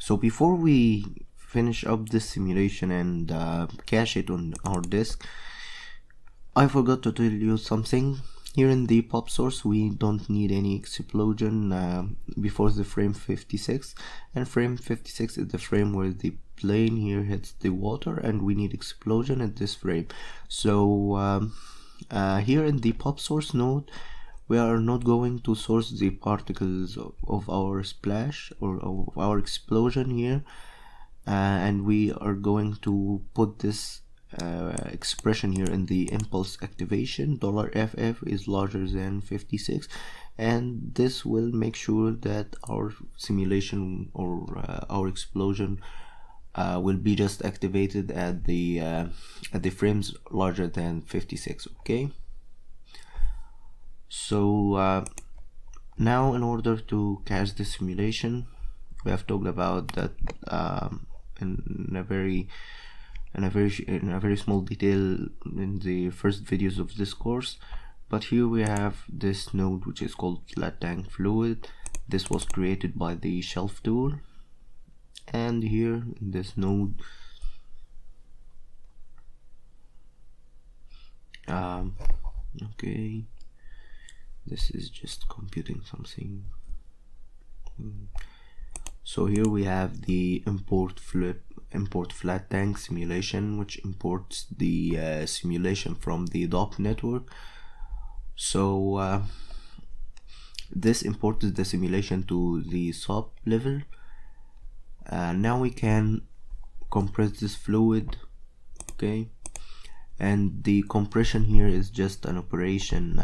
So before we finish up this simulation and cache it on our disk, I forgot to tell you something. Here in the pop source we don't need any explosion before the frame 56, and frame 56 is the frame where the plane here hits the water, and we need explosion at this frame. So here in the pop source node we are not going to source the particles of our splash or of our explosion here, and we are going to put this expression here in the impulse activation. $FF is larger than 56, and this will make sure that our simulation or our explosion will be just activated at the frames larger than 56. Okay, so now in order to cache the simulation, we have talked about that in a very small detail in the first videos of this course. But here we have this node which is called flat tank fluid. This was created by the shelf tool, and here in this node okay, this is just computing something. So here we have the import flat tank simulation, which imports the simulation from the DOP network. So this imports the simulation to the SOP level. Now we can compress this fluid, okay, and the compression here is just an operation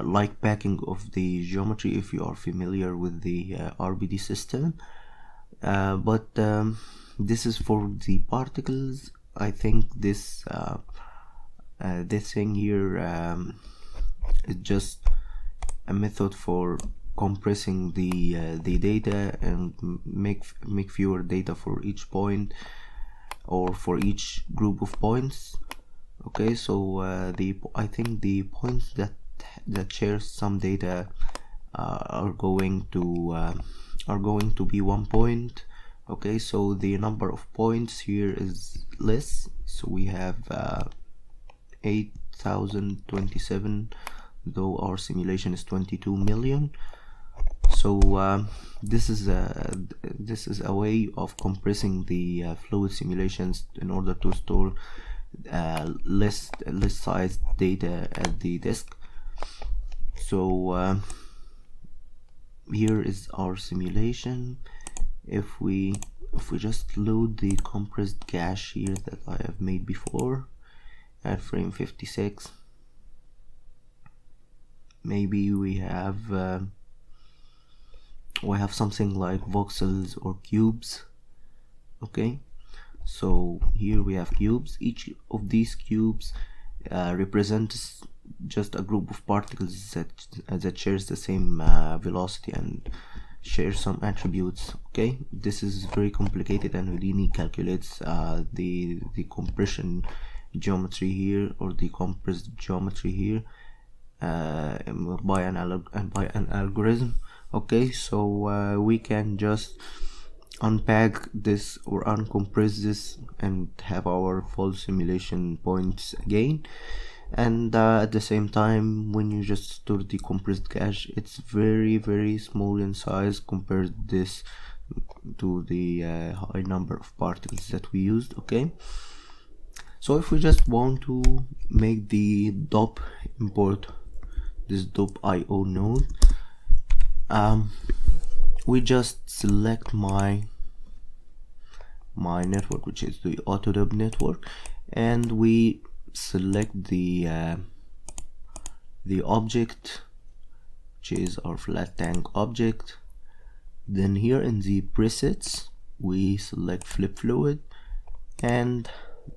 like packing of the geometry, if you are familiar with the RBD system. But this is for the particles. I think this thing here is just a method for compressing the data and make fewer data for each point or for each group of points. Okay, so I think the points that share some data are going to be 1 point. Okay, so the number of points here is less, so we have 8,027, though our simulation is 22 million. So this is a way of compressing the fluid simulations in order to store less sized data at the disk. So here is our simulation. If we just load the compressed cache here that I have made before at frame 56, maybe we have something like voxels or cubes. Okay, so here we have cubes. Each of these cubes represents just a group of particles that shares the same velocity and share some attributes. Okay, this is very complicated, and Houdini calculates the compression geometry here, or the compressed geometry here, by an algorithm. Okay, so we can just unpack this or uncompress this and have our full simulation points again. And at the same time, when you just store the compressed cache, it's very small in size compared to the high number of particles that we used. Okay, so if we just want to make the DOP import this DOP IO node, we just select my network, which is the Autodub network, and we select the object, which is our flat tank object. Then here in the presets we select flip fluid, and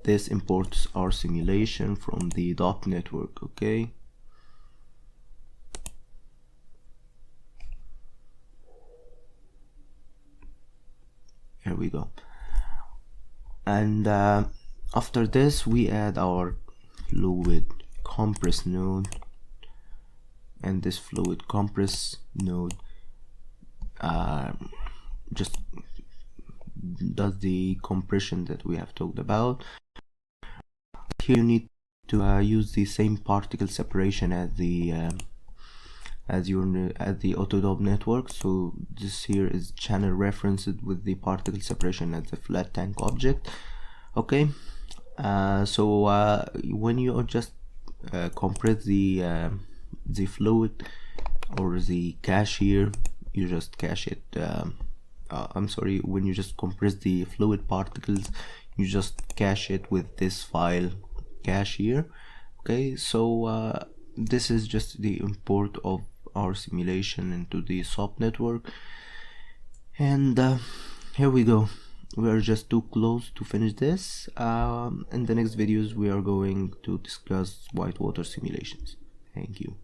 this imports our simulation from the DOP network. Okay, here we go. And after this we add our fluid compress node, and this fluid compress node just does the compression that we have talked about. Here you need to use the same particle separation as the Autodob network. So this here is channel referenced with the particle separation as the flat tank object. Okay, so when you just compress the fluid or the cache here, you just cache it. I'm sorry, when you just compress the fluid particles, you just cache it with this file cache here. Okay, so this is just the import of our simulation into the SOP network, and here we go. We are just too close to finish this. In the next videos we are going to discuss whitewater simulations. Thank you.